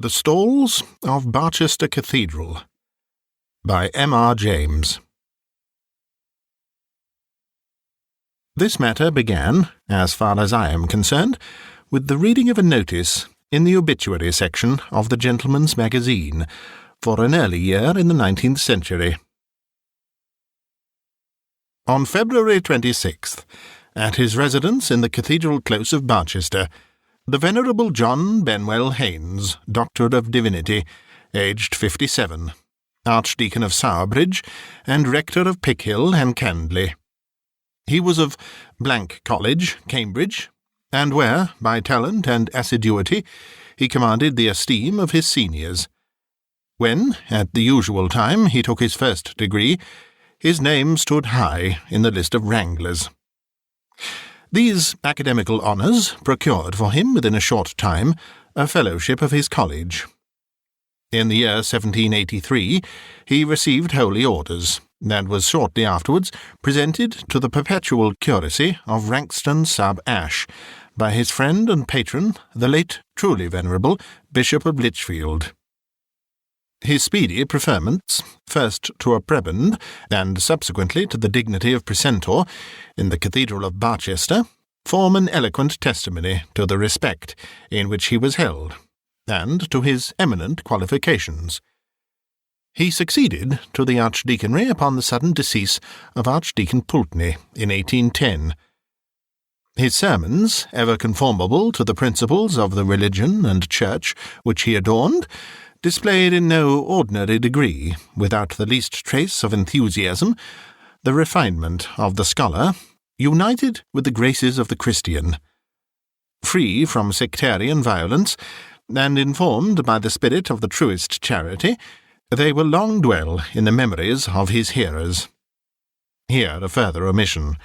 The Stalls of Barchester Cathedral by M.R. James. This matter began, as far as I am concerned, with the reading of a notice in the obituary section of the Gentleman's Magazine for an early year in the 19th century. On February 26th, at his residence in the Cathedral Close of Barchester, the Venerable John Benwell Haynes, Doctor of Divinity, aged 57, Archdeacon of Stourbridge, and Rector of Pickhill and Candley. He was of College, Cambridge, and where, by talent and assiduity, he commanded the esteem of his seniors. When, at the usual time, he took his first degree, his name stood high in the list of wranglers. These academical honours procured for him within a short time a fellowship of his college. In the year 1783 he received holy orders, and was shortly afterwards presented to the perpetual curacy of Rankston sub Ash by his friend and patron, the late truly venerable Bishop of Lichfield. His speedy preferments, first to a prebend, and subsequently to the dignity of precentor in the Cathedral of Barchester, form an eloquent testimony to the respect in which he was held, and to his eminent qualifications. He succeeded to the archdeaconry upon the sudden decease of Archdeacon Pulteney in 1810. His sermons, ever conformable to the principles of the religion and church which he adorned, displayed in no ordinary degree, without the least trace of enthusiasm, the refinement of the scholar, united with the graces of the Christian. Free from sectarian violence, and informed by the spirit of the truest charity, they will long dwell in the memories of his hearers. Here a further omission.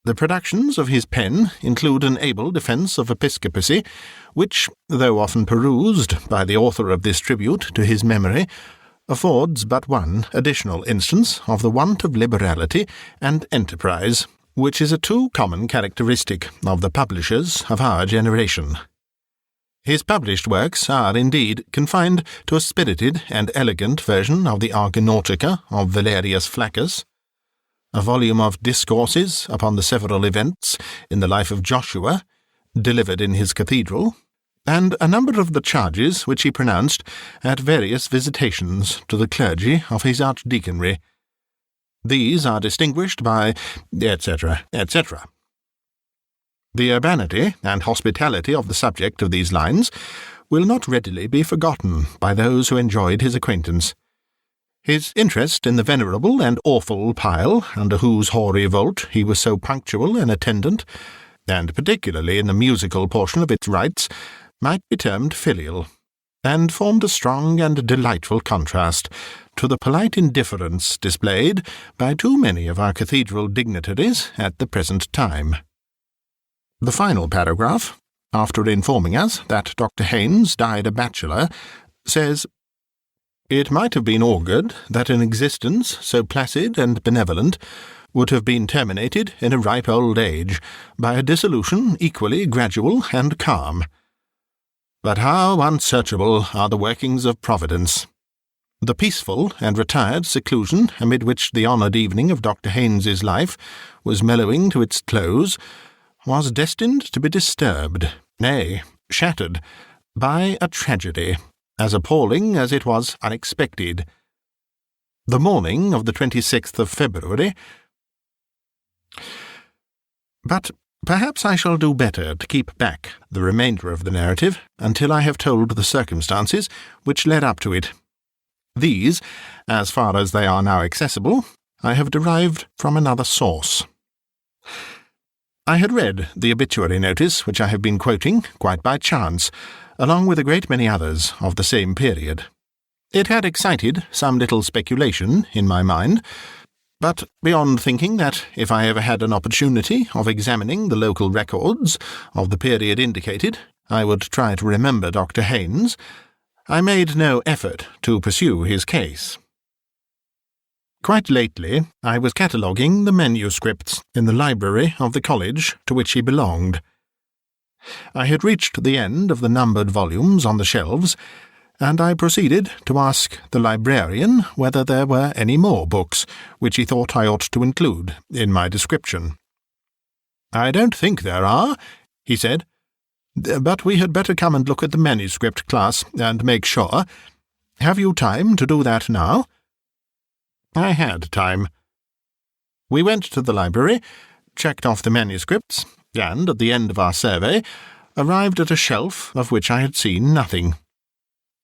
The productions of his pen include an able defence of episcopacy, which, though often perused by the author of this tribute to his memory, affords but one additional instance of the want of liberality and enterprise, which is a too common characteristic of the publishers of our generation. His published works are indeed confined to a spirited and elegant version of the Argonautica of Valerius Flaccus, a volume of discourses upon the several events in the life of Joshua, delivered in his cathedral, and a number of the charges which he pronounced at various visitations to the clergy of his archdeaconry. These are distinguished by etc., etc. The urbanity and hospitality of the subject of these lines will not readily be forgotten by those who enjoyed his acquaintance. His interest in the venerable and awful pile, under whose hoary vault he was so punctual an attendant, and particularly in the musical portion of its rites, might be termed filial, and formed a strong and delightful contrast to the polite indifference displayed by too many of our cathedral dignitaries at the present time. The final paragraph, after informing us that Dr. Haynes died a bachelor, says, "It might have been augured that an existence so placid and benevolent would have been terminated in a ripe old age by a dissolution equally gradual and calm. But how unsearchable are the workings of Providence! The peaceful and retired seclusion amid which the honoured evening of Dr. Haynes's life was mellowing to its close was destined to be disturbed, nay, shattered, by a tragedy as appalling as it was unexpected. The morning of the 26th of February. But perhaps I shall do better to keep back the remainder of the narrative until I have told the circumstances which led up to it. These, as far as they are now accessible, I have derived from another source. I had read the obituary notice which I have been quoting quite by chance, along with a great many others of the same period. It had excited some little speculation in my mind, but beyond thinking that if I ever had an opportunity of examining the local records of the period indicated, I would try to remember Dr. Haynes, I made no effort to pursue his case. Quite lately I was cataloguing the manuscripts in the library of the college to which he belonged. I had reached the end of the numbered volumes on the shelves, and I proceeded to ask the librarian whether there were any more books which he thought I ought to include in my description. "I don't think there are," he said, "but we had better come and look at the manuscript class and make sure. Have you time to do that now?" I had time. We went to the library, checked off the manuscripts, and, at the end of our survey, arrived at a shelf of which I had seen nothing.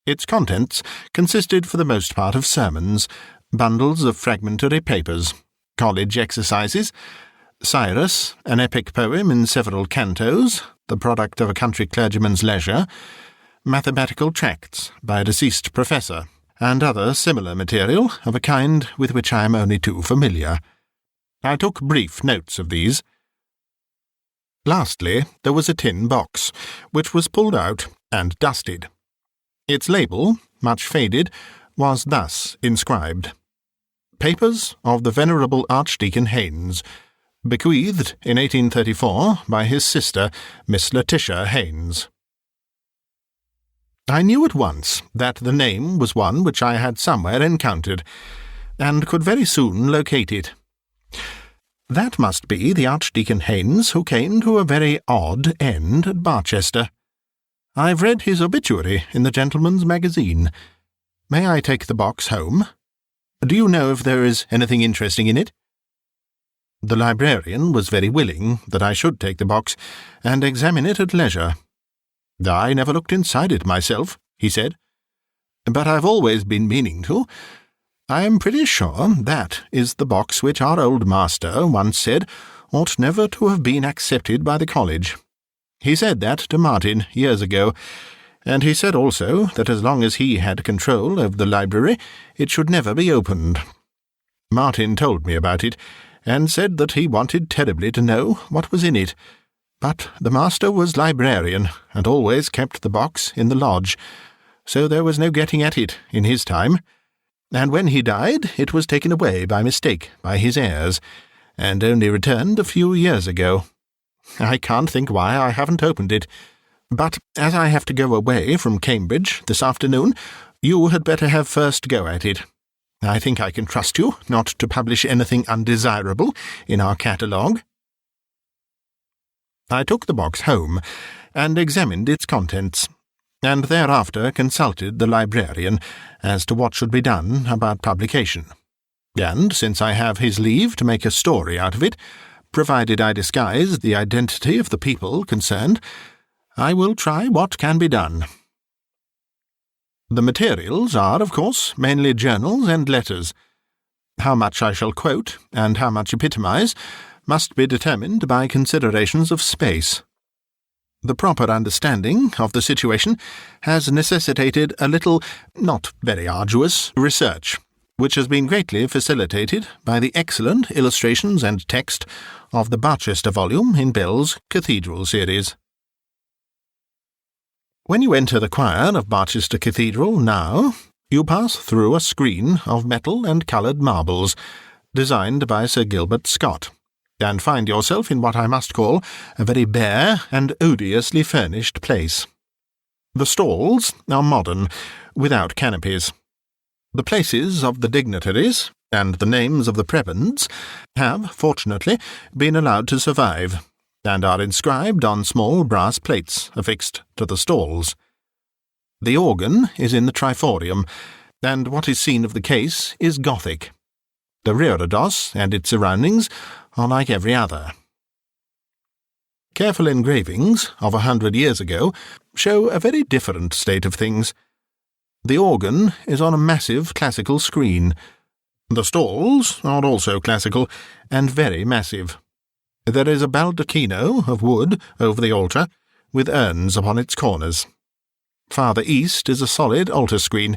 Its contents consisted for the most part of sermons, bundles of fragmentary papers, college exercises, Cyrus, an epic poem in several cantos, the product of a country clergyman's leisure, mathematical tracts by a deceased professor, and other similar material of a kind with which I am only too familiar. I took brief notes of these. Lastly, there was a tin box, which was pulled out and dusted. Its label, much faded, was thus inscribed: "Papers of the Venerable Archdeacon Haynes, bequeathed in 1834 by his sister, Miss Letitia Haynes." I knew at once that the name was one which I had somewhere encountered, and could very soon locate it. That must be the Archdeacon Haynes who came to a very odd end at Barchester. I've read his obituary in the Gentleman's Magazine. May I take the box home? Do you know if there is anything interesting in it?" The librarian was very willing that I should take the box and examine it at leisure. "I never looked inside it myself," he said, "but I've always been meaning to. I am pretty sure that is the box which our old master once said ought never to have been accepted by the college. He said that to Martin years ago, and he said also that as long as he had control over the library it should never be opened. Martin told me about it, and said that he wanted terribly to know what was in it, but the master was librarian, and always kept the box in the lodge, so there was no getting at it in his time, and when he died it was taken away by mistake by his heirs, and only returned a few years ago. I can't think why I haven't opened it, but as I have to go away from Cambridge this afternoon, you had better have first go at it. I think I can trust you not to publish anything undesirable in our catalogue." I took the box home and examined its contents, and thereafter consulted the librarian as to what should be done about publication, and, since I have his leave to make a story out of it, provided I disguise the identity of the people concerned, I will try what can be done. The materials are, of course, mainly journals and letters. How much I shall quote, and how much epitomize, must be determined by considerations of space. The proper understanding of the situation has necessitated a little, not very arduous, research, which has been greatly facilitated by the excellent illustrations and text of the Barchester volume in Bell's Cathedral series. When you enter the choir of Barchester Cathedral now, you pass through a screen of metal and coloured marbles, designed by Sir Gilbert Scott, and find yourself in what I must call a very bare and odiously furnished place. The stalls are modern, without canopies. The places of the dignitaries and the names of the prebends have, fortunately, been allowed to survive, and are inscribed on small brass plates affixed to the stalls. The organ is in the triforium, and what is seen of the case is Gothic. The reredos and its surroundings are like every other. Careful engravings of 100 years ago show a very different state of things. The organ is on a massive classical screen. The stalls are also classical, and very massive. There is a baldacchino of wood over the altar, with urns upon its corners. Farther east is a solid altar screen,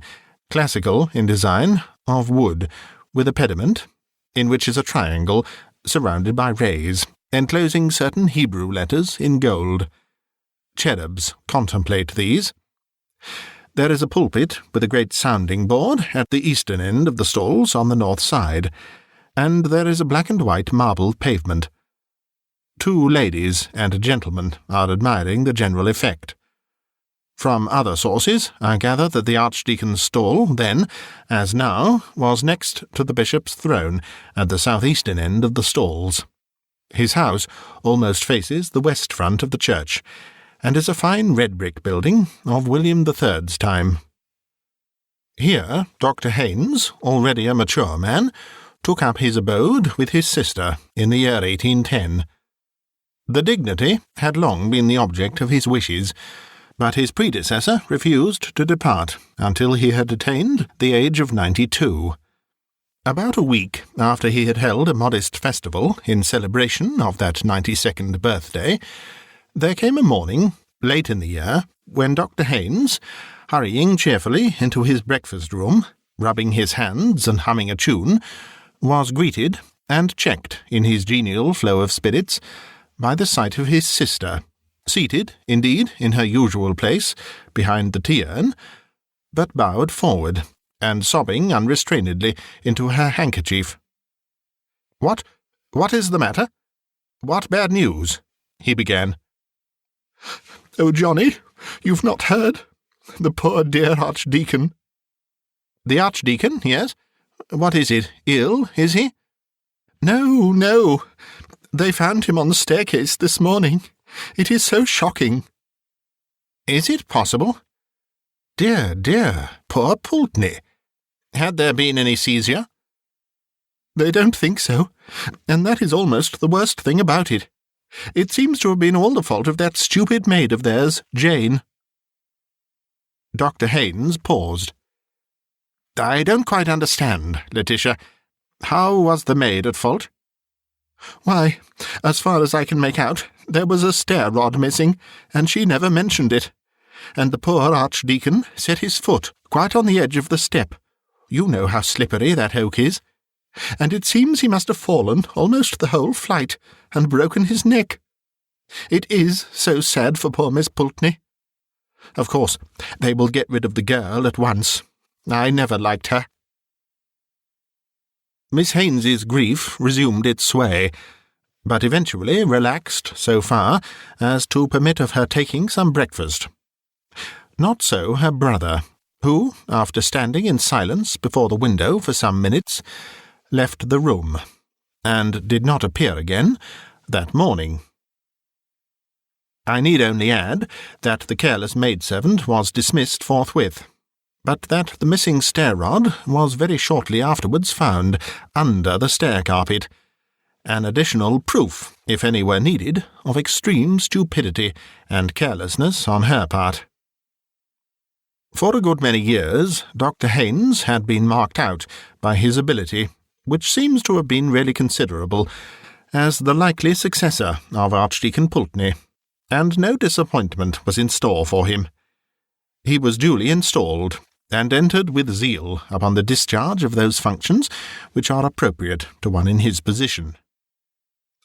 classical in design, of wood, with a pediment, in which is a triangle surrounded by rays, enclosing certain Hebrew letters in gold. Cherubs contemplate these. There is a pulpit with a great sounding board at the eastern end of the stalls on the north side, and there is a black and white marble pavement. 2 ladies and a gentleman are admiring the general effect. From other sources, I gather that the Archdeacon's stall then, as now, was next to the bishop's throne at the south-eastern end of the stalls. His house almost faces the west front of the church, and is a fine red-brick building of William III's time. Here Dr. Haynes, already a mature man, took up his abode with his sister in the year 1810. The dignity had long been the object of his wishes, but his predecessor refused to depart until he had attained the age of 92. About a week after he had held a modest festival in celebration of that 92nd birthday, there came a morning, late in the year, when Dr. Haynes, hurrying cheerfully into his breakfast-room, rubbing his hands and humming a tune, was greeted and checked in his genial flow of spirits by the sight of his sister, seated, indeed, in her usual place, behind the tea-urn, but bowed forward, and sobbing unrestrainedly into her handkerchief. What is the matter? What bad news?" he began. "Oh, Johnny, you've not heard? The poor dear Archdeacon." "The Archdeacon, yes? What is it? Ill, is he?" "No, no. They found him on the staircase this morning. It is so shocking." "Is it possible? Dear, dear, poor Pulteney. Had there been any seizure?" "They don't think so, and that is almost the worst thing about it. It seems to have been all the fault of that stupid maid of theirs, Jane." Dr. Haynes paused. "I don't quite understand, Letitia. How was the maid at fault?" "Why, as far as I can make out, there was a stair-rod missing, and she never mentioned it. And the poor Archdeacon set his foot quite on the edge of the step. You know how slippery that oak is. And it seems he must have fallen almost the whole flight, and broken his neck. It is so sad for poor Miss Pulteney. Of course, they will get rid of the girl at once. I never liked her." Miss Haynes's grief resumed its sway, but eventually relaxed so far as to permit of her taking some breakfast. Not so her brother, who, after standing in silence before the window for some minutes, left the room, and did not appear again that morning. I need only add that the careless maidservant was dismissed forthwith, but that the missing stair-rod was very shortly afterwards found under the stair-carpet, an additional proof, if any were needed, of extreme stupidity and carelessness on her part. For a good many years, Dr. Haynes had been marked out by his ability, which seems to have been really considerable, as the likely successor of Archdeacon Pulteney, and no disappointment was in store for him. He was duly installed, and entered with zeal upon the discharge of those functions which are appropriate to one in his position.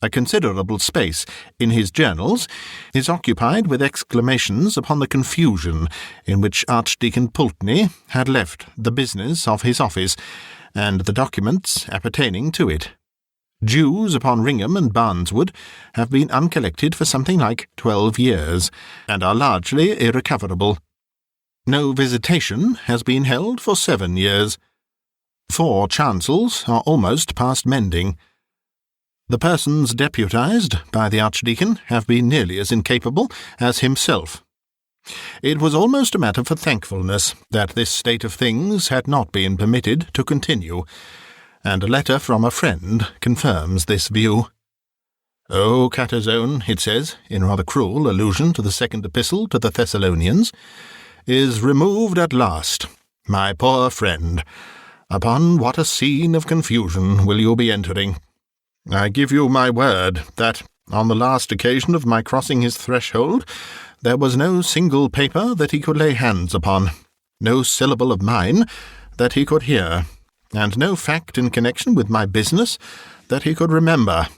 A considerable space in his journals is occupied with exclamations upon the confusion in which Archdeacon Pulteney had left the business of his office, and the documents appertaining to it. Dues upon Ringham and Barneswood have been uncollected for something like 12 years, and are largely irrecoverable. No visitation has been held for 7 years. 4 chancels are almost past mending. The persons deputized by the Archdeacon have been nearly as incapable as himself. It was almost a matter for thankfulness that this state of things had not been permitted to continue, and a letter from a friend confirms this view. "O Catazone," it says, in rather cruel allusion to the second epistle to the Thessalonians, "is removed at last. My poor friend, upon what a scene of confusion will you be entering! I give you my word that, on the last occasion of my crossing his threshold, there was no single paper that he could lay hands upon, no syllable of mine that he could hear, and no fact in connection with my business that he could remember.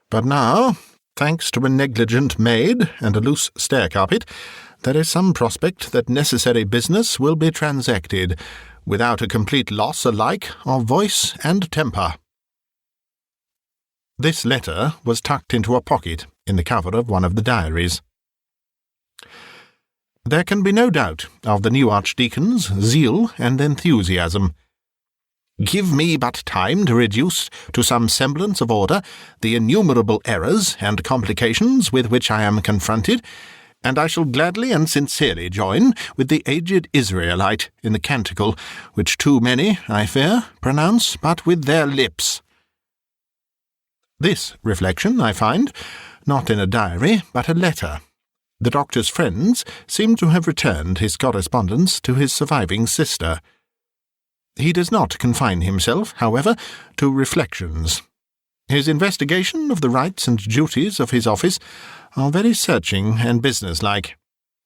But now, thanks to a negligent maid and a loose stair-carpet, there is some prospect that necessary business will be transacted, without a complete loss alike of voice and temper." This letter was tucked into a pocket in the cover of one of the diaries. There can be no doubt of the new Archdeacon's zeal and enthusiasm. Give me but time to reduce to some semblance of order the innumerable errors and complications with which I am confronted, and I shall gladly and sincerely join with the aged Israelite in the canticle, which too many, I fear, pronounce but with their lips. This reflection I find, not in a diary, but a letter. The doctor's friends seem to have returned his correspondence to his surviving sister. He does not confine himself, however, to reflections. His investigation of the rights and duties of his office are very searching and businesslike,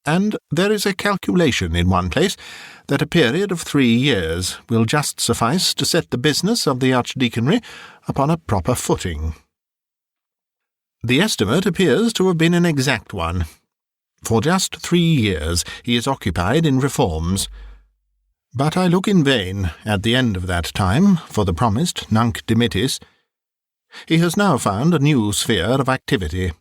and there is a calculation in one place that a period of 3 years will just suffice to set the business of the Archdeaconry upon a proper footing. The estimate appears to have been an exact one. For just 3 years he is occupied in reforms. But I look in vain at the end of that time for the promised nunc dimittis. He has now found a new sphere of activity.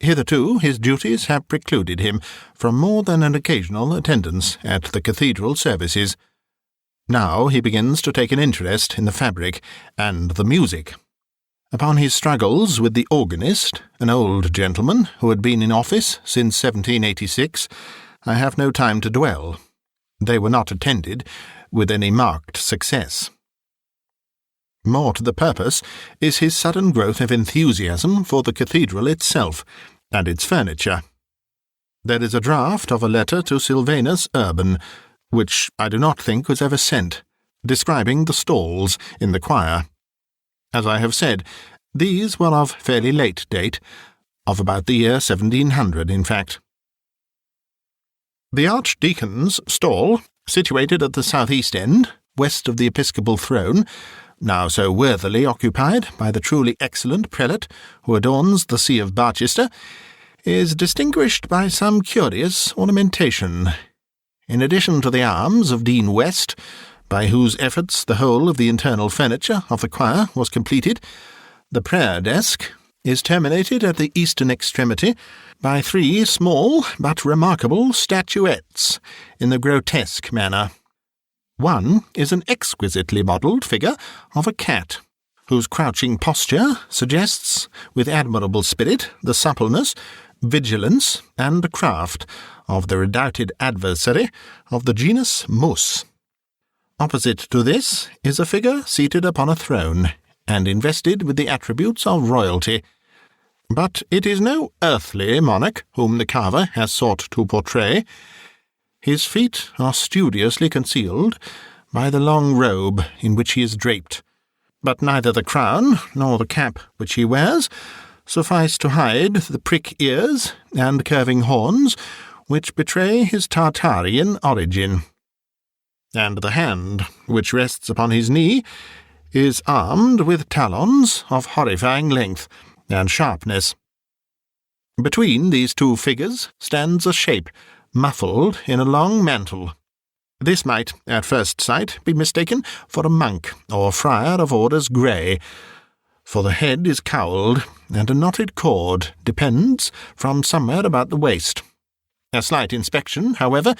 Hitherto his duties have precluded him from more than an occasional attendance at the cathedral services. Now he begins to take an interest in the fabric and the music. Upon his struggles with the organist, an old gentleman who had been in office since 1786, I have no time to dwell. They were not attended with any marked success. More to the purpose is his sudden growth of enthusiasm for the cathedral itself and its furniture. There is a draft of a letter to Sylvanus Urban, which I do not think was ever sent, describing the stalls in the choir. As I have said, these were of fairly late date, of about the year 1700, in fact. The Archdeacon's stall, situated at the south-east end, west of the episcopal throne, now so worthily occupied by the truly excellent prelate who adorns the See of Barchester, is distinguished by some curious ornamentation. In addition to the arms of Dean West, by whose efforts the whole of the internal furniture of the choir was completed, the prayer desk is terminated at the eastern extremity by 3 small but remarkable statuettes in the grotesque manner. One is an exquisitely modelled figure of a cat, whose crouching posture suggests with admirable spirit the suppleness, vigilance, and craft of the redoubted adversary of the genus mus. Opposite to this is a figure seated upon a throne, and invested with the attributes of royalty. But it is no earthly monarch whom the carver has sought to portray. His feet are studiously concealed by the long robe in which he is draped, but neither the crown nor the cap which he wears suffice to hide the prick ears and curving horns which betray his Tartarian origin. And the hand which rests upon his knee is armed with talons of horrifying length and sharpness. Between these two figures stands a shape, muffled in a long mantle. This might, at first sight, be mistaken for a monk or friar of orders grey, for the head is cowled, and a knotted cord depends from somewhere about the waist. A slight inspection, however,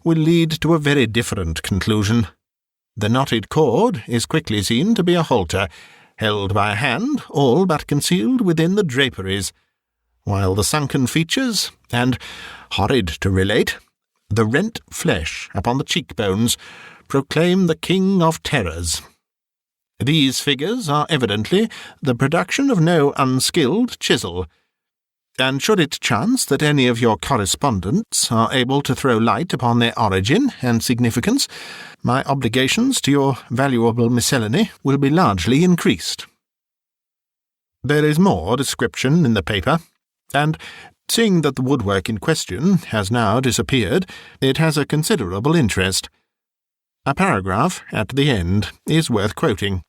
will lead to a very different conclusion. The knotted cord is quickly seen to be a halter, held by a hand all but concealed within the draperies, while the sunken features, and, horrid to relate, the rent flesh upon the cheekbones, proclaim the King of Terrors. These figures are evidently the production of no unskilled chisel, and should it chance that any of your correspondents are able to throw light upon their origin and significance, my obligations to your valuable miscellany will be largely increased. There is more description in the paper, and, seeing that the woodwork in question has now disappeared, it has a considerable interest. A paragraph at the end is worth quoting.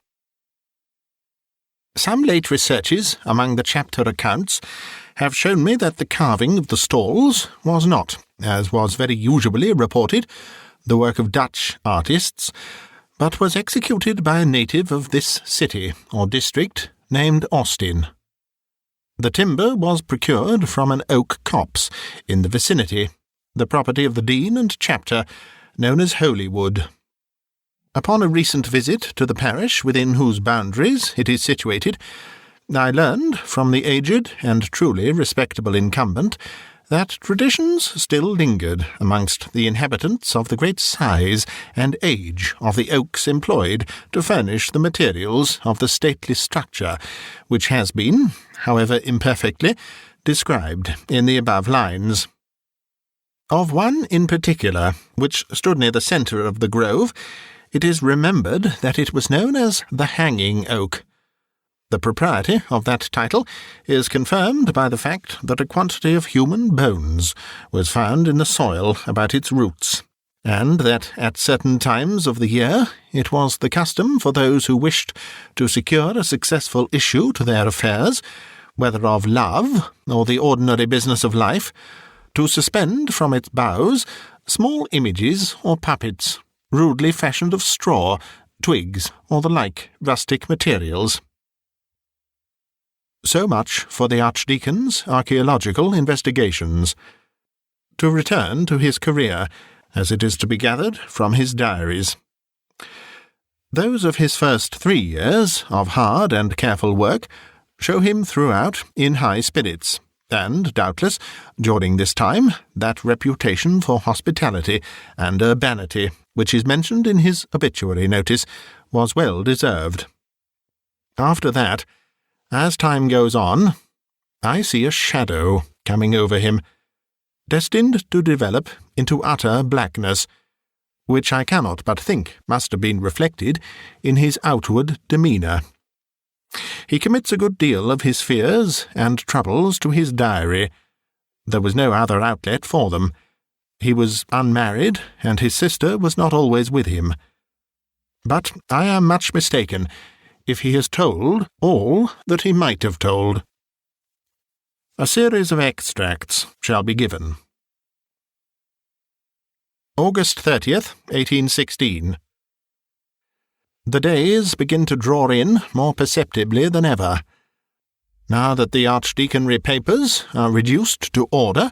Some late researches among the chapter accounts have shown me that the carving of the stalls was not, as was very usually reported, the work of Dutch artists, but was executed by a native of this city or district, named Austin. The timber was procured from an oak copse in the vicinity, the property of the Dean and Chapter, known as Holywood. Upon a recent visit to the parish within whose boundaries it is situated, I learned from the aged and truly respectable incumbent that traditions still lingered amongst the inhabitants of the great size and age of the oaks employed to furnish the materials of the stately structure which has been, however imperfectly, described in the above lines. Of one in particular, which stood near the centre of the grove, it is remembered that it was known as the Hanging Oak. The propriety of that title is confirmed by the fact that a quantity of human bones was found in the soil about its roots, and that at certain times of the year it was the custom for those who wished to secure a successful issue to their affairs, whether of love or the ordinary business of life, to suspend from its boughs small images or puppets, rudely fashioned of straw, twigs, or the like rustic materials. So much for the Archdeacon's archaeological investigations. To return to his career, as it is to be gathered from his diaries. Those of his first 3 years of hard and careful work show him throughout in high spirits, and, doubtless, during this time, that reputation for hospitality and urbanity which is mentioned in his obituary notice was well deserved. After that, as time goes on, I see a shadow coming over him, destined to develop into utter blackness, which I cannot but think must have been reflected in his outward demeanour. He commits a good deal of his fears and troubles to his diary. There was no other outlet for them. He was unmarried, and his sister was not always with him. But I am much mistaken if he has told all that he might have told. A series of extracts shall be given. August 30th, 1816. The days begin to draw in more perceptibly than ever. Now that the archdeaconry papers are reduced to order,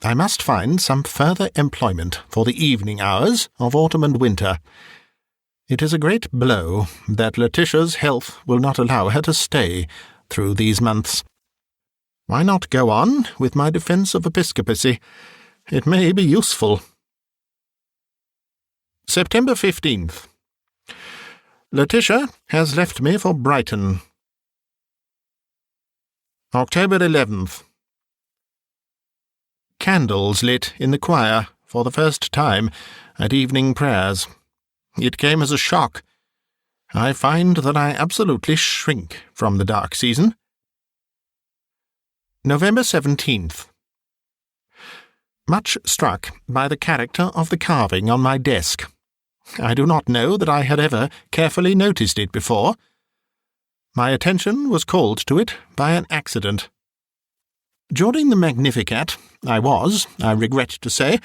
I must find some further employment for the evening hours of autumn and winter. It is a great blow that Letitia's health will not allow her to stay through these months. Why not go on with my defence of episcopacy? It may be useful. September 15th. Letitia has left me for Brighton. October 11th. Candles lit in the choir for the first time at evening prayers. It came as a shock. I find that I absolutely shrink from the dark season. November 17th. Much struck by the character of the carving on my desk. I do not know that I had ever carefully noticed it before. My attention was called to it by an accident. During the Magnificat, I was, I regret to say,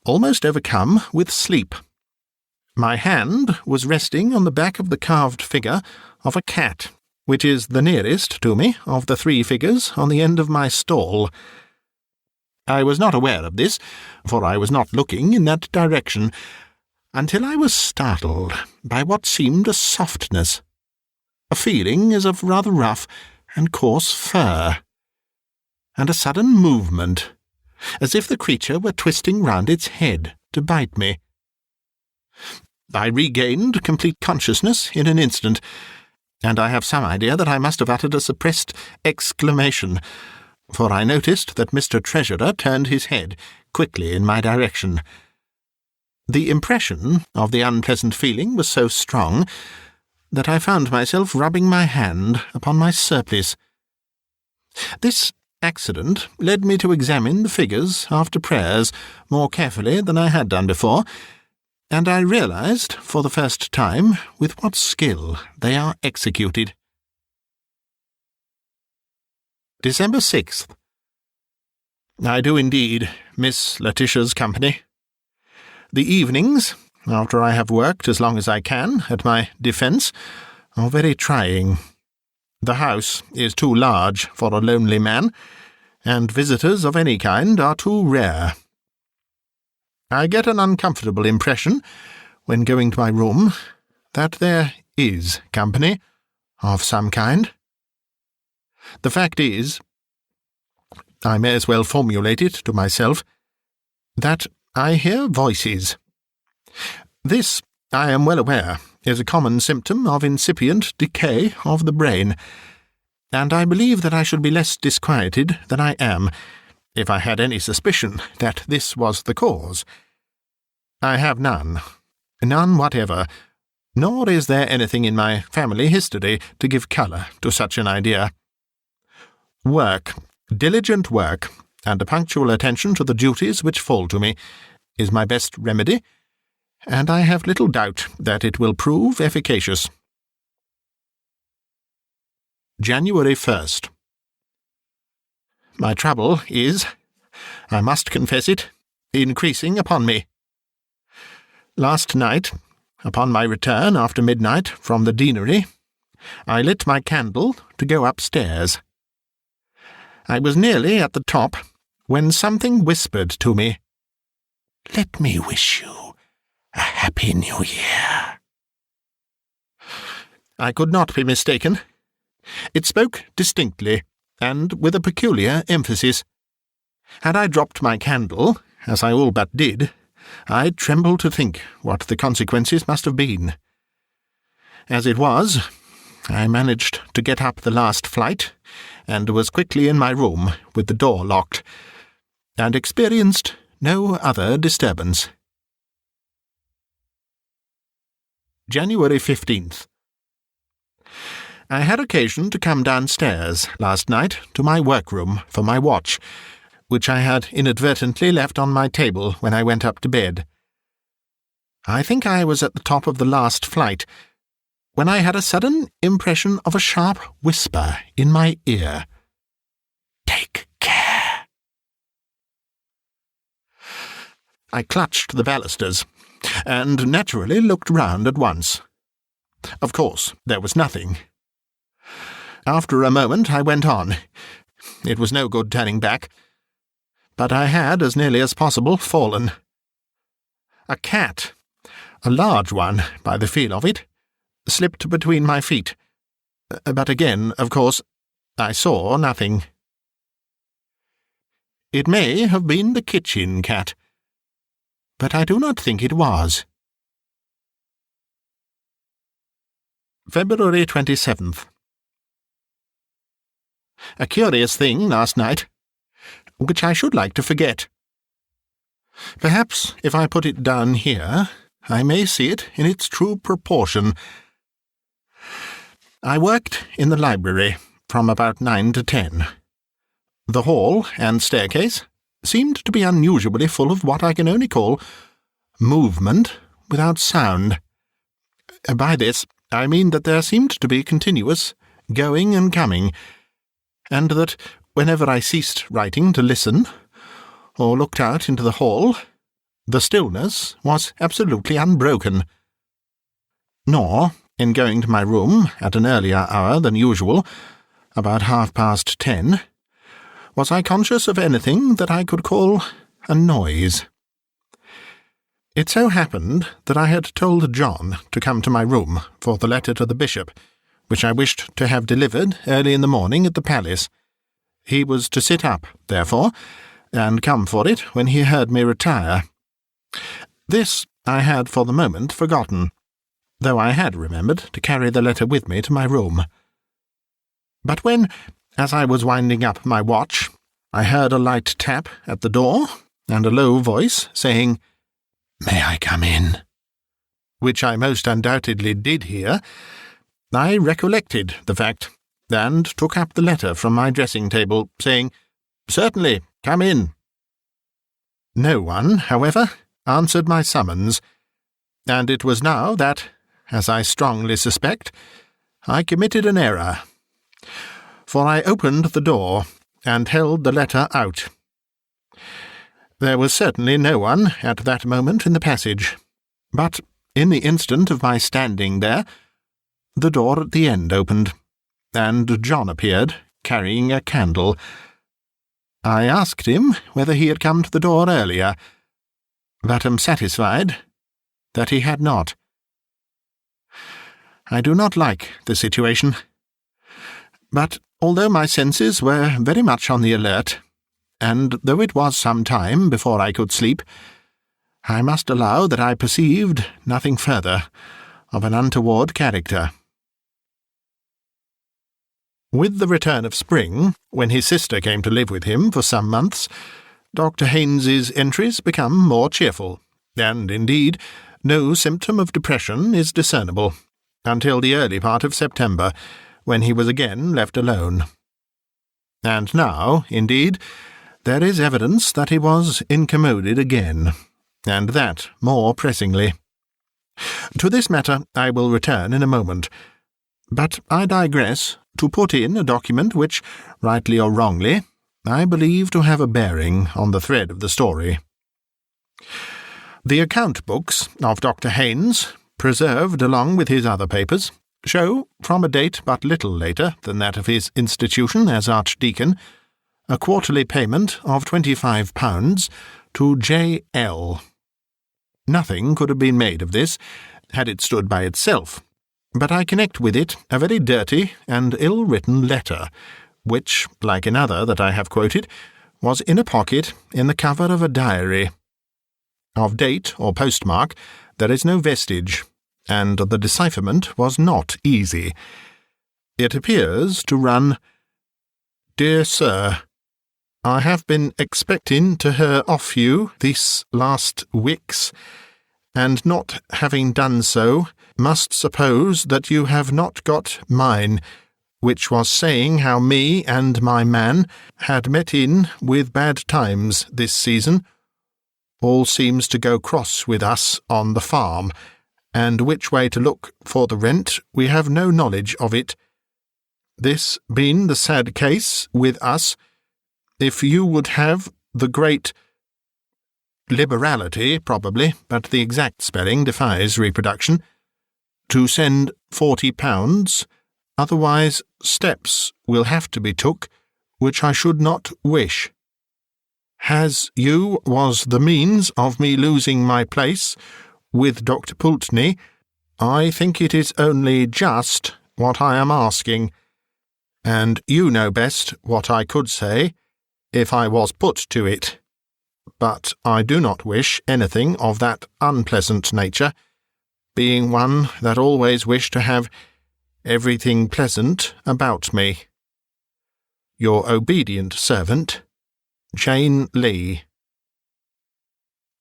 almost overcome with sleep. My hand was resting on the back of the carved figure of a cat, which is the nearest to me of the 3 figures on the end of my stall. I was not aware of this, for I was not looking in that direction, until I was startled by what seemed a softness, a feeling as of rather rough and coarse fur, and a sudden movement, as if the creature were twisting round its head to bite me. I regained complete consciousness in an instant, and I have some idea that I must have uttered a suppressed exclamation, for I noticed that Mr. Treasurer turned his head quickly in my direction. The impression of the unpleasant feeling was so strong that I found myself rubbing my hand upon my surplice. This accident led me to examine the figures after prayers more carefully than I had done before, and I realized for the first time with what skill they are executed. December 6th. I do indeed miss Letitia's company. The evenings, after I have worked as long as I can at my defence, are very trying. The house is too large for a lonely man, and visitors of any kind are too rare. I get an uncomfortable impression, when going to my room, that there is company of some kind. The fact is, I may as well formulate it to myself, that I hear voices. This, I am well aware, is a common symptom of incipient decay of the brain, and I believe that I should be less disquieted than I am if I had any suspicion that this was the cause. I have none whatever, nor is there anything in my family history to give colour to such an idea. Work, diligent work, and a punctual attention to the duties which fall to me, is my best remedy, and I have little doubt that it will prove efficacious. January 1st. My trouble is, I must confess it, increasing upon me. Last night, upon my return after midnight from the deanery, I lit my candle to go upstairs. I was nearly at the top when something whispered to me, "Let me wish you a happy New Year." I could not be mistaken. It spoke distinctly, and with a peculiar emphasis. Had I dropped my candle, as I all but did, I tremble to think what the consequences must have been. As it was, I managed to get up the last flight, and was quickly in my room with the door locked, and experienced no other disturbance. January 15th. I had occasion to come downstairs last night to my workroom for my watch, which I had inadvertently left on my table when I went up to bed. I think I was at the top of the last flight, when I had a sudden impression of a sharp whisper in my ear. "Take care." I clutched the balusters, and naturally looked round at once. Of course, there was nothing. After a moment I went on. It was no good turning back, but I had, as nearly as possible, fallen. A cat, a large one by the feel of it, slipped between my feet, but again, of course, I saw nothing. It may have been the kitchen cat, but I do not think it was. February 27th. A curious thing last night, which I should like to forget. Perhaps if I put it down here, I may see it in its true proportion. I worked in the library from about 9 to 10. The hall and staircase seemed to be unusually full of what I can only call movement without sound. By this I mean that there seemed to be continuous going and coming, and that whenever I ceased writing to listen, or looked out into the hall, the stillness was absolutely unbroken. Nor, in going to my room at an earlier hour than usual, about 10:30, was I conscious of anything that I could call a noise. It so happened that I had told John to come to my room for the letter to the bishop, which I wished to have delivered early in the morning at the palace. He was to sit up, therefore, and come for it when he heard me retire. This I had for the moment forgotten, though I had remembered to carry the letter with me to my room. But when, as I was winding up my watch, I heard a light tap at the door, and a low voice saying, "May I come in?" which I most undoubtedly did hear, I recollected the fact, and took up the letter from my dressing-table, saying, "Certainly, come in." No one, however, answered my summons, and it was now that, as I strongly suspect, I committed an error, for I opened the door and held the letter out. There was certainly no one at that moment in the passage, but in the instant of my standing there, the door at the end opened, and John appeared, carrying a candle. I asked him whether he had come to the door earlier, but am satisfied that he had not. I do not like the situation, but although my senses were very much on the alert, and though it was some time before I could sleep, I must allow that I perceived nothing further of an untoward character. With the return of spring, when his sister came to live with him for some months, Dr. Haynes's entries become more cheerful, and, indeed, no symptom of depression is discernible, until the early part of September, when he was again left alone. And now, indeed, there is evidence that he was incommoded again, and that more pressingly. To this matter I will return in a moment, but I digress to put in a document which, rightly or wrongly, I believe to have a bearing on the thread of the story. The account books of Dr. Haynes, preserved along with his other papers, show, from a date but little later than that of his institution as Archdeacon, a quarterly payment of £25 to J.L. Nothing could have been made of this, had it stood by itself, but I connect with it a very dirty and ill-written letter, which, like another that I have quoted, was in a pocket in the cover of a diary. Of date or postmark there is no vestige, and the decipherment was not easy. It appears to run, "Dear Sir, I have been expecting to hear off you this last weeks, and not having done so, must suppose that you have not got mine, which was saying how me and my man had met in with bad times this season. All seems to go cross with us on the farm, and which way to look for the rent we have no knowledge of it. This being the sad case with us, if you would have the great liberality, probably, but the exact spelling defies reproduction, to send £40, otherwise steps will have to be took, which I should not wish. As you was the means of me losing my place with Dr. Pulteney, I think it is only just what I am asking, and you know best what I could say, if I was put to it. But I do not wish anything of that unpleasant nature, being one that always wished to have everything pleasant about me. Your obedient servant, Jane Lee."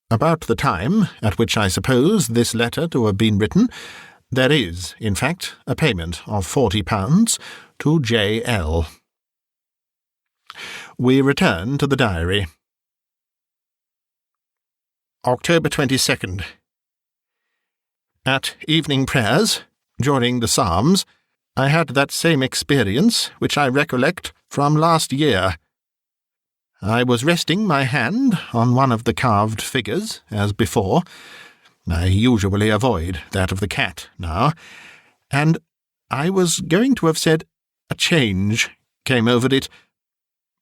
About the time at which I suppose this letter to have been written, there is, in fact, a payment of £40 to J.L. We return to the diary. October 22nd. At evening prayers, during the Psalms, I had that same experience which I recollect from last year. I was resting my hand on one of the carved figures, as before. I usually avoid that of the cat now, and I was going to have said a change came over it,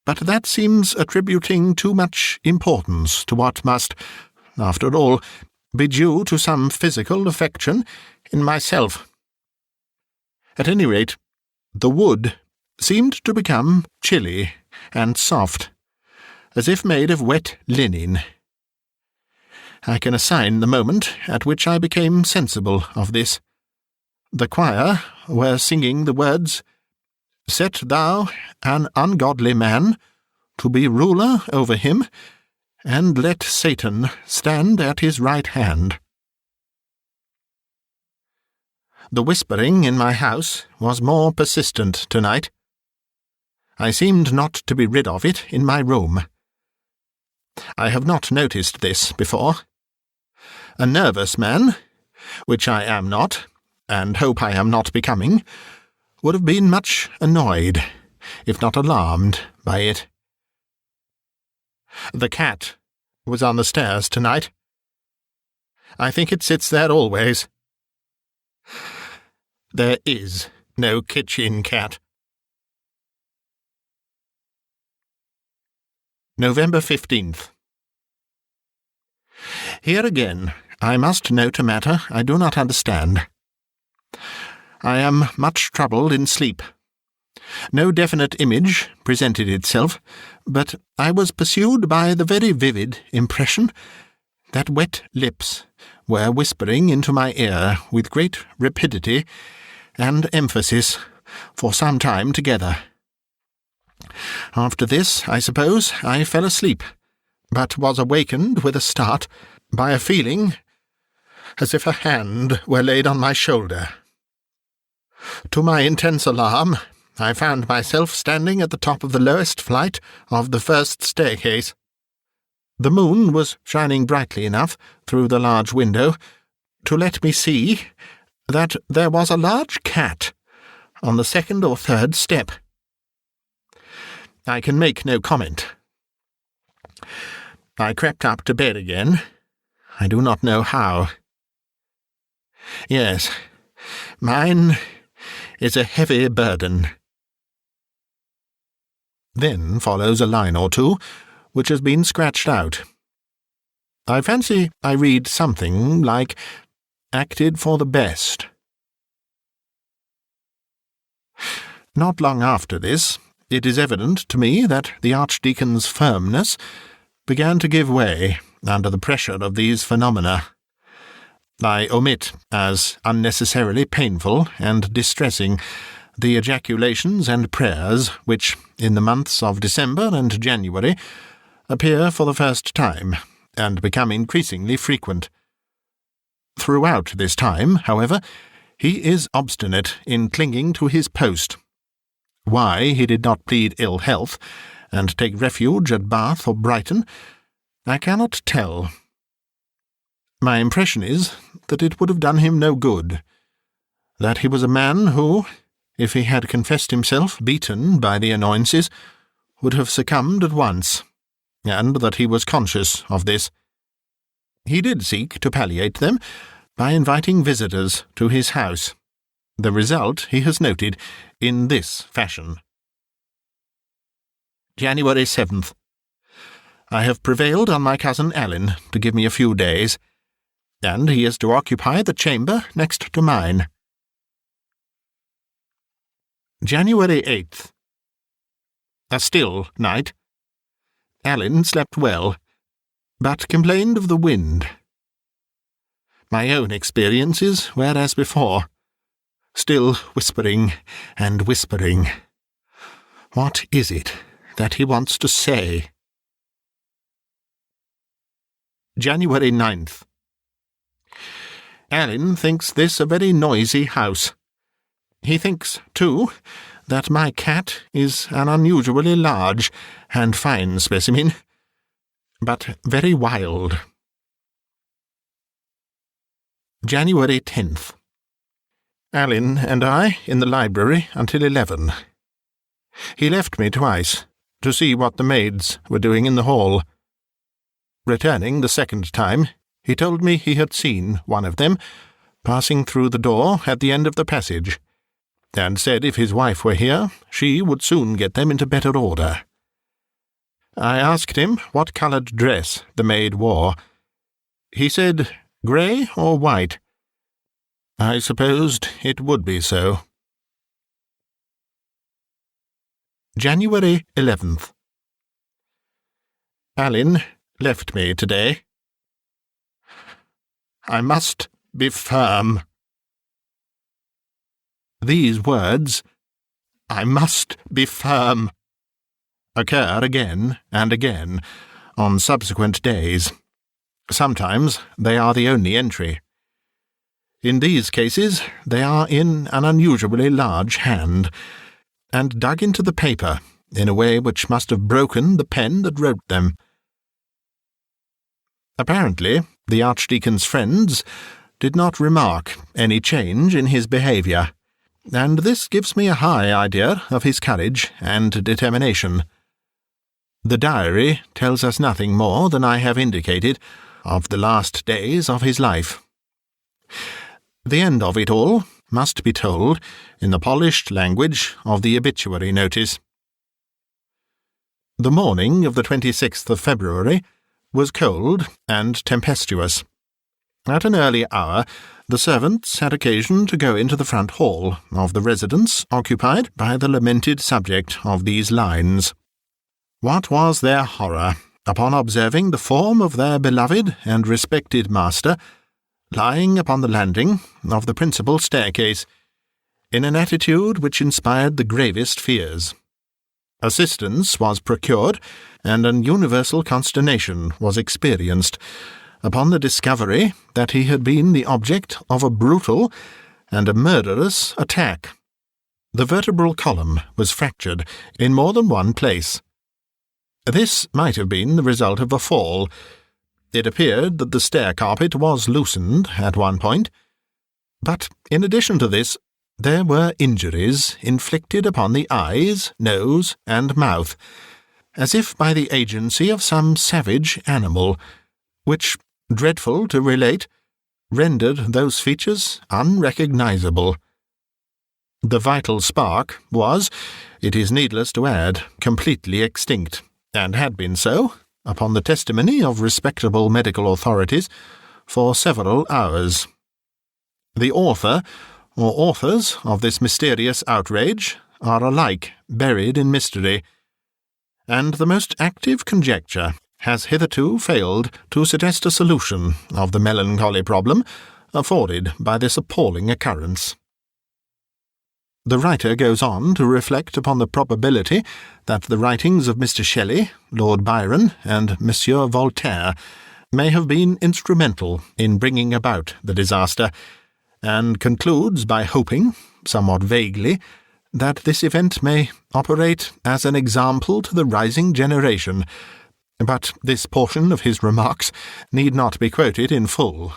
but that seems attributing too much importance to what must, after all, be due to some physical affection in myself. At any rate, the wood seemed to become chilly and soft, as if made of wet linen. I can assign the moment at which I became sensible of this. The choir were singing the words, "Set thou an ungodly man to be ruler over him, and let Satan stand at his right hand." The whispering in my house was more persistent tonight. I seemed not to be rid of it in my room. I have not noticed this before. A nervous man, which I am not, and hope I am not becoming, would have been much annoyed, if not alarmed, by it. The cat was on the stairs tonight. I think it sits there always. There is no kitchen cat. November 15th. Here again I must note a matter I do not understand. I am much troubled in sleep. No definite image presented itself, but I was pursued by the very vivid impression that wet lips were whispering into my ear with great rapidity and emphasis for some time together. After this, I suppose, I fell asleep, but was awakened with a start by a feeling as if a hand were laid on my shoulder. To my intense alarm, I found myself standing at the top of the lowest flight of the first staircase. The moon was shining brightly enough through the large window to let me see that there was a large cat on the second or third step. I can make no comment. I crept up to bed again. I do not know how. Yes, mine is a heavy burden. Then follows a line or two, which has been scratched out. I fancy I read something like, "acted for the best." Not long after this, it is evident to me that the Archdeacon's firmness began to give way under the pressure of these phenomena. I omit, as unnecessarily painful and distressing, the ejaculations and prayers which, in the months of December and January, appear for the first time, and become increasingly frequent. Throughout this time, however, he is obstinate in clinging to his post. Why he did not plead ill health, and take refuge at Bath or Brighton, I cannot tell. My impression is that it would have done him no good, that he was a man who, if he had confessed himself beaten by the annoyances, would have succumbed at once, and that he was conscious of this. He did seek to palliate them by inviting visitors to his house. The result he has noted in this fashion. January 7th. I have prevailed on my cousin Alan to give me a few days, and he is to occupy the chamber next to mine. January 8th. A still night. Alan slept well, but complained of the wind. My own experiences were as before, still whispering and whispering. What is it that he wants to say? January 9th. Alan thinks this a very noisy house. He thinks, too, that my cat is an unusually large and fine specimen, but very wild. January 10th. Alan and I in the library until 11. He left me twice, to see what the maids were doing in the hall. Returning the second time, he told me he had seen one of them passing through the door at the end of the passage, and said if his wife were here, she would soon get them into better order. I asked him what coloured dress the maid wore. He said grey or white. I supposed it would be so. January 11th. Alan left me today. I must be firm. These words, I must be firm, occur again and again on subsequent days. Sometimes they are the only entry. In these cases they are in an unusually large hand, and dug into the paper in a way which must have broken the pen that wrote them. Apparently, the Archdeacon's friends did not remark any change in his behaviour, and this gives me a high idea of his courage and determination. The diary tells us nothing more than I have indicated of the last days of his life. The end of it all must be told in the polished language of the obituary notice. The morning of the 26th of February was cold and tempestuous. At an early hour, the servants had occasion to go into the front hall of the residence occupied by the lamented subject of these lines. What was their horror upon observing the form of their beloved and respected master lying upon the landing of the principal staircase, in an attitude which inspired the gravest fears. Assistance was procured, and an universal consternation was experienced upon the discovery that he had been the object of a brutal and a murderous attack. The vertebral column was fractured in more than one place. This might have been the result of a fall. It appeared that the stair carpet was loosened at one point, but in addition to this, there were injuries inflicted upon the eyes, nose, and mouth, as if by the agency of some savage animal, which, dreadful to relate, rendered those features unrecognizable. The vital spark was, it is needless to add, completely extinct, and had been so, upon the testimony of respectable medical authorities, for several hours. The author, or authors, of this mysterious outrage are alike buried in mystery, and the most active conjecture has hitherto failed to suggest a solution of the melancholy problem afforded by this appalling occurrence. The writer goes on to reflect upon the probability that the writings of Mr. Shelley, Lord Byron, and Monsieur Voltaire may have been instrumental in bringing about the disaster, and concludes by hoping, somewhat vaguely, that this event may operate as an example to the rising generation, but this portion of his remarks need not be quoted in full.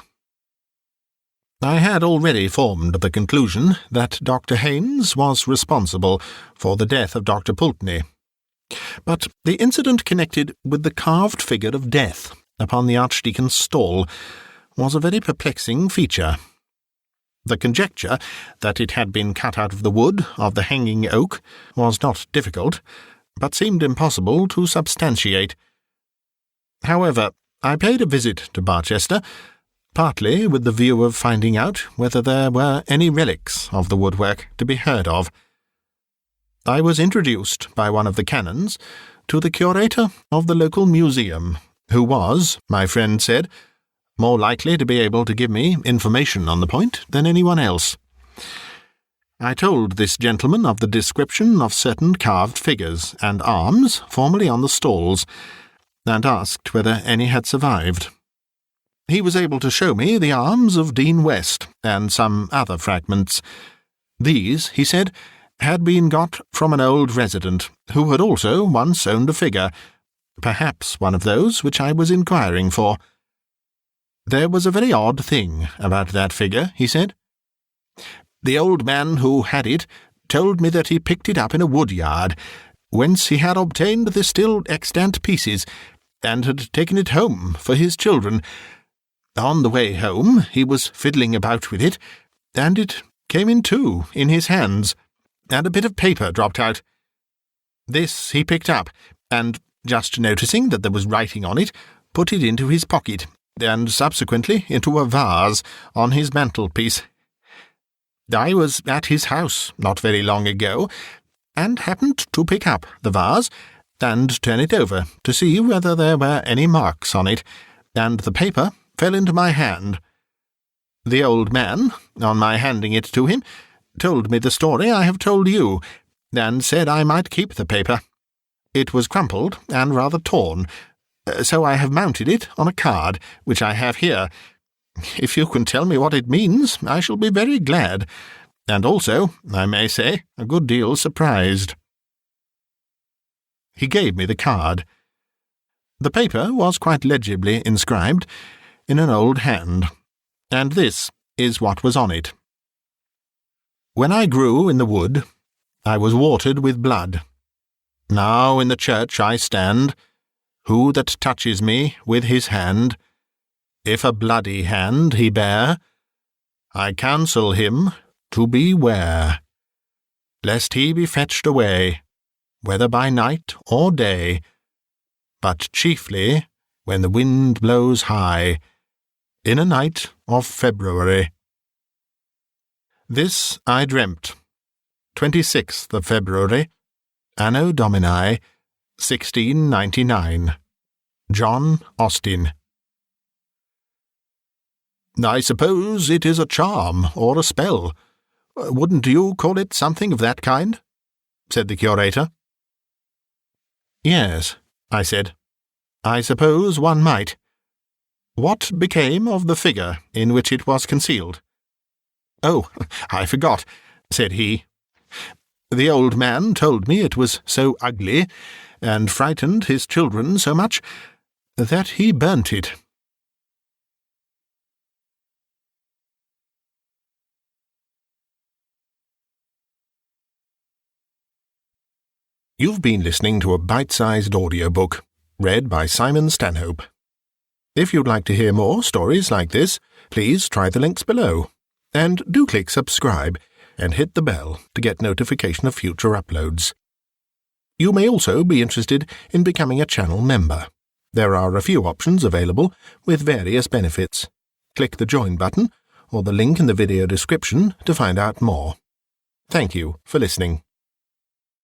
I had already formed the conclusion that Dr. Haynes was responsible for the death of Dr. Pulteney, but the incident connected with the carved figure of death upon the Archdeacon's stall was a very perplexing feature. The conjecture that it had been cut out of the wood of the hanging oak was not difficult, but seemed impossible to substantiate. However, I paid a visit to Barchester, partly with the view of finding out whether there were any relics of the woodwork to be heard of. I was introduced by one of the canons to the curator of the local museum, who was, my friend said, more likely to be able to give me information on the point than anyone else. I told this gentleman of the description of certain carved figures and arms formerly on the stalls, and asked whether any had survived. He was able to show me the arms of Dean West and some other fragments. These, he said, had been got from an old resident, who had also once owned a figure, perhaps one of those which I was inquiring for. There was a very odd thing about that figure, he said. The old man who had it told me that he picked it up in a wood-yard, whence he had obtained the still extant pieces, and had taken it home for his children. On the way home he was fiddling about with it, and it came in two in his hands, and a bit of paper dropped out. This he picked up, and, just noticing that there was writing on it, put it into his pocket, and subsequently into a vase on his mantelpiece. I was at his house not very long ago, and happened to pick up the vase and turn it over to see whether there were any marks on it, and the paper fell into my hand. The old man, on my handing it to him, told me the story I have told you, and said I might keep the paper. It was crumpled and rather torn, so I have mounted it on a card, which I have here. If you can tell me what it means, I shall be very glad, and also, I may say, a good deal surprised. He gave me the card. The paper was quite legibly inscribed in an old hand, and this is what was on it. When I grew in the wood, I was watered with blood. Now in the church I stand. Who that touches me with his hand, if a bloody hand he bear, I counsel him to beware, lest he be fetched away, whether by night or day, but chiefly when the wind blows high, in a night of February. This I dreamt, 26th of February, Anno Domini, 1699. John Austin. I suppose it is a charm or a spell. Wouldn't you call it something of that kind? Said the curator. Yes, I said. I suppose one might. What became of the figure in which it was concealed? Oh, I forgot, said he. The old man told me it was so ugly, and frightened his children so much, that he burnt it. You've been listening to a bite-sized audiobook, read by Simon Stanhope. If you'd like to hear more stories like this, please try the links below. And do click subscribe and hit the bell to get notification of future uploads. You may also be interested in becoming a channel member. There are a few options available with various benefits. Click the join button or the link in the video description to find out more. Thank you for listening.